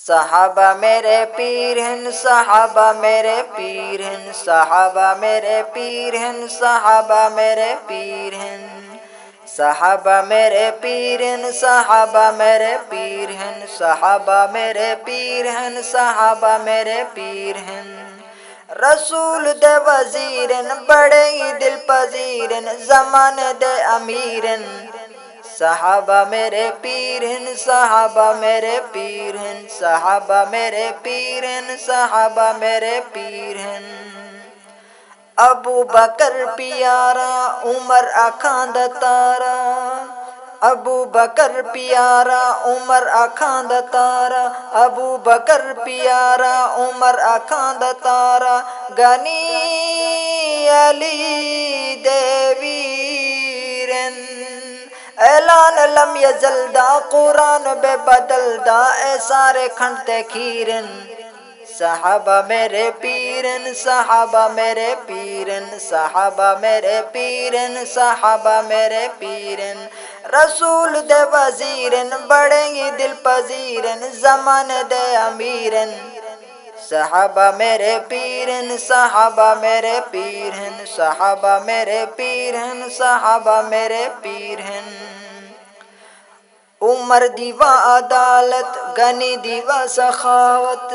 صحابہ میرے پیر ہیں، صحابہ میرے پیر ہیں، صحابہ میرے پیر ہیں، صحابہ میرے پیر ہیں، صحابہ میرے پیر ہیں، صحابہ میرے پیر ہیں، صحابہ میرے پیر ہیں، صحابہ میرے پیر ہیں، رسول دے وزیرن بڑے ہی دل پذیرن زمانے دے امیرن، صحابہ میرے پیر ہیں، صحابہ میرے پیر ہیں، صحابہ میرے پیر ہیں، صحابہ میرے پیر ہیں، ابو بکر پیارا عمر اکھاند تارا، ابو بکر پیارا عمر اکھاند تارا، ابو بکر پیارا عمر اکھاند تارا، گنی علی دیویرن، اعلان لم یزل دا قرآن بے بدل دا اے سارے کھنڈتے کھیرن، صحابہ میرے پیرن، صحابہ میرے پیرن، صحابہ میرے پیرن، صحابہ میرے پیرن، رسول دے وزیرن بڑے ہی دل پذیرن زمانے دے امیرن، صحابہ میرے پیرن، صحابہ میرے پیرن، صحابہ میرے پیرن، صحابہ میرے پیرن، عمر دیوا عدالت گنی دیوا سخاوت،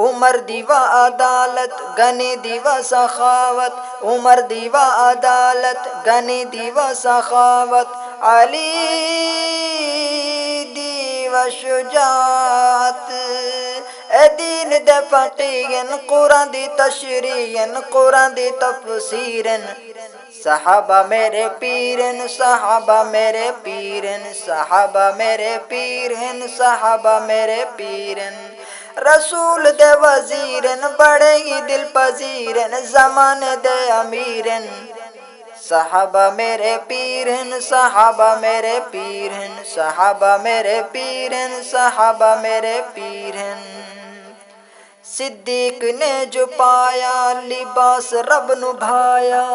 عمر دیوا عدالت گنی دیوا سخاوت، عمر دیوا عدالت گنی دیوا سخاوت، علی دیوا شجاعت، اے دین دے فقیہن قرآن دی تشریحن قرآن دی تفسیرن، صحابہ میرے پیرن، صحابہ میرے پیرن، صحابہ میرے پیرن، صحابہ میرے پیرن، رسول دے وزیرن بڑے ہی دل پذیرن زمانے دے امیرن، صحابہ میرے پیرن، صحابہ میرے پیرن، صحابہ میرے پیرن، صحابہ میرے پیرن، صدیق نے جو پایا لباس رب نبھایا،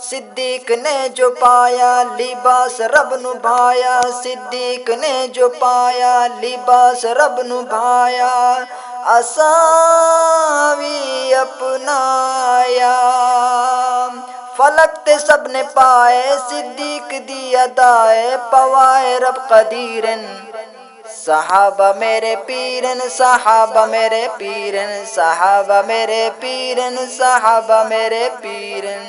صدیق نے جو پایا لباس رب نبھایا، صدیق نے جو پایا لباس رب نبھایا، اساوی اپنایا، فلک تے سب نے پائے صدیق دی ادائے پوائے رب قدیرن، صحابہ میرے پیرن، صحابہ میرے پیرن، صحابہ میرے پیرن، صحابہ میرے پیرن،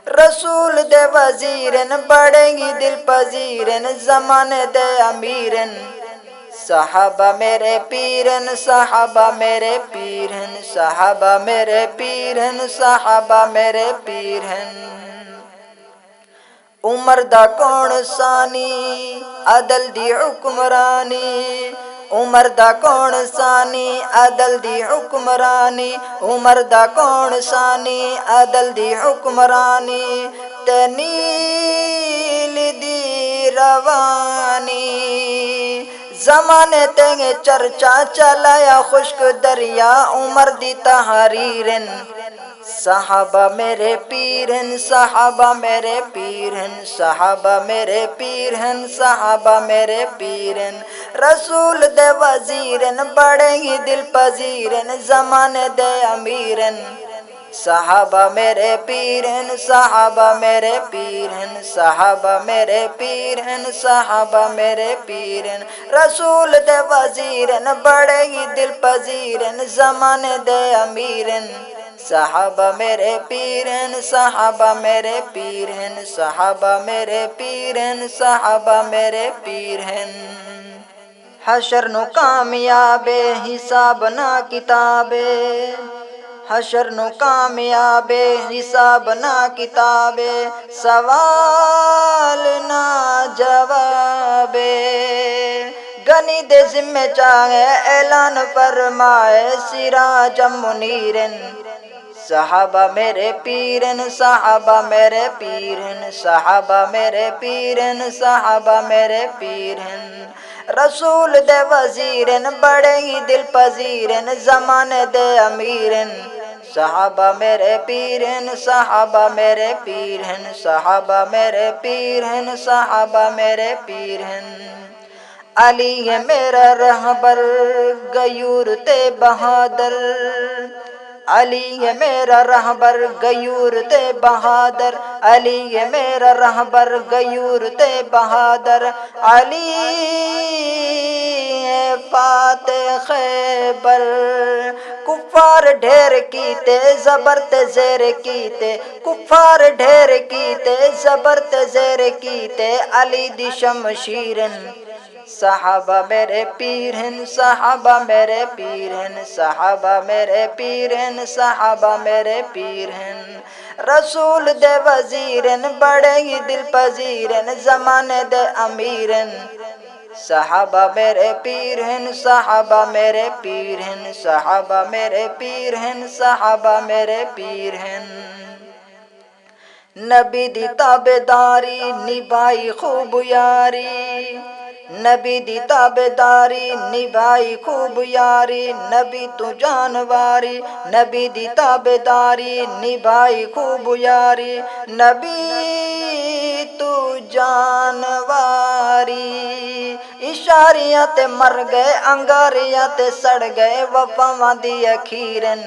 رسول دے وزیرن بڑے ہی دل پذیرن زمانے دے امیرن، صحابہ میرے پیرن، صحابہ میرے پیرن، صحابہ میرے پیرن، صحابہ میرے پیرن، عمر دا کون ثانی عدل دی حکمرانی، عمر دا کون ثانی عدل دی حکمرانی، عمر دا کون ثانی عدل دی حکمرانی، تے نیل دی روانی، زمانے تینگے چرچا چلایا خشک دریا عمر دی تحریرن، صحابہ میرے پیرن، صحابہ میرے پیرن، صحابہ میرے پیرن، صحابہ میرے پیرن، رسول دے وزیرن بڑے ہی دل پذیرن زمانے دے امیرن، صحابہ میرے پیرن، صحابہ میرے پیرن، صحابہ میرے پیرن، صحابہ میرے پیرن، رسول دے وزیرن بڑے ہی دل پذیرن زمانے دے امیرن، صحابہ میرے پیرن، صحابہ میرے پیرن، صحابہ میرے پیرن، صحابہ میرے پیرن، حشر نو کامیابے حساب نہ کتابے، حشر نو کامیابے حساب نہ کتابے، سوال نہ جوابے، گنی دے ذمہ چاہے اعلان فرمائے سراج منیرن، صحابہ میرے پیرن، صحابہ میرے پیرن، صحابہ میرے پیرن، صحابہ میرے پیرن، رسول دے وزیرن بڑے ہی دل پذیرن زمانے دے امیرن، صحابہ میرے پیرن، صحابہ میرے پیرن، صحابہ میرے پیرن، صحابہ میرے پیرن، علی ہے میرا رہبر غیور تے بہادر، علی ہے میرا رہبر غیور تے بہادر، علی ہے میرا رہبر غیور تے بہادر، علی ہے فاتح خیبر، کفار ڈھیر کیتے زبر تے زیر کیتے، کفار ڈھیر کیتے زبر تے زیر کیتے، علی دی شمشیرن صحابہ میرے پیر ہیں، صحابہ میرے پیر ہیں، صحابہ میرے پیر ہیں، صحابہ میرے پیر ہیں، رسول دے وزیرن بڑے ہی دل پذیرن، زمانے دے امیرن، صحابہ میرے پیر ہیں، صحابہ میرے پیر ہیں، صحابہ میرے پیر ہیں، صحابہ میرے پیر ہیں، نبی دی تابعداری نبھائی خوب یاری، نبی دی تابعداری نبھائی خوب یاری، نبی تو جانواری، نبی دی تابعداری نبھائی خوب یاری، نبی تو جانواری، اشاریاں تے مر گئے انگاریاں تے سڑ گئے وفاواں دی اخیرن،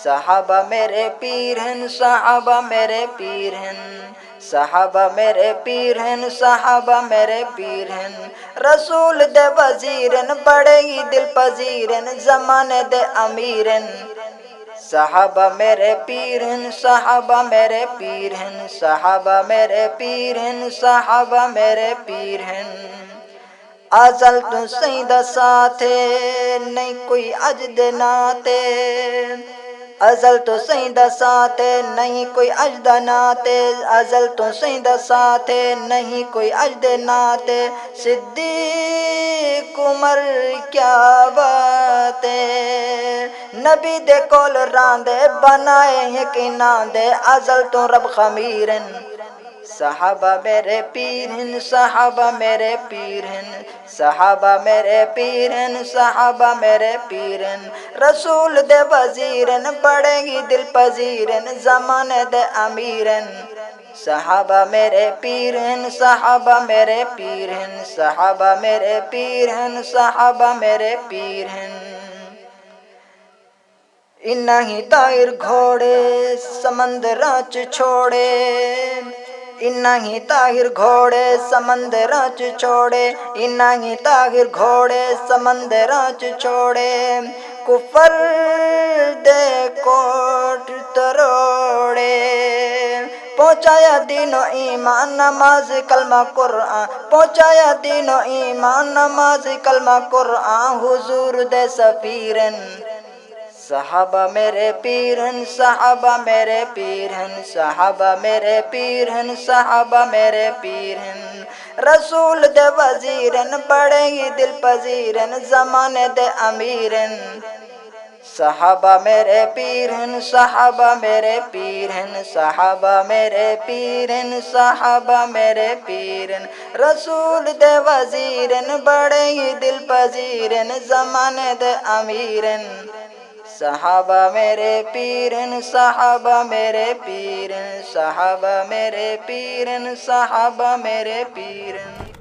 صحابہ میرے پیر ہیں، صحابہ میرے پیر ہیں، صحابہ میرے پیر ہیں، صحابہ میرے پیر ہیں، رسول دے وزیرن بڑے ہی دل پذیرن، زمانے دے امیرن، صحابہ میرے پیر ہیں، صحابہ میرے پیر ہیں، صحابہ میرے پیر ہیں، صحابہ میرے پیر ہیں، ازل تو سیدہ ساتھے نہیں کوئی اجد ناتے، ازل تو سیدہ ساتھے نہیں کوئی اجد ناتے، ازل تو سیدہ ساتھے نہیں کوئی اجد ناتے، صدیق عمر کیا بات ہے، نبی دے کول راندے بنائے یقیناں دے، ازل تو رب خمیرن، صحابہ میرے پیر ہیں، صحابہ میرے پیر ہیں، صحابہ میرے پیر ہیں، صحابہ میرے پیر ہیں، رسول دے وزیرن بڑے ہی دل پذیرن، زمانے دے امیرن، صحابہ میرے پیر ہیں، صحابہ میرے پیر ہیں، صحابہ میرے پیر ہیں، صحابہ میرے پیر ہیں، انہاں ہی طاہر گھوڑے سمندراں چ چھوڑے، انہاں ہی طاہر گھوڑے سمندراں چ چھوڑے، انہاں ہی طاہر گھوڑے سمندراں چ چھوڑے، کفر دے کوٹ تروڑے، پہنچایا دین و ایمان نماز کلمہ قرآن، پہنچایا دین و ایمان نماز کلمہ قرآن، حضور دے سفیرن، صحابہ میرے پیر ہیں، صحابہ میرے پیر ہیں، صحابہ میرے پیر ہیں، صحابہ میرے پیر ہیں، رسول دے وزیرن بڑے ہی دل پذیرن، زمانے دے امیرن، صحابہ میرے پیر ہیں، صحابہ میرے پیر ہیں، صحابہ میرے پیر ہیں، صحابہ میرے پیر ہیں، رسول دے وزیرن بڑے ہی دل پذیرن، زمانے دے امیرن، صحابہ میرے پیر ہیں، صحابہ میرے پیر ہیں، صحابہ میرے پیر ہیں، صحابہ میرے پیر ہیں۔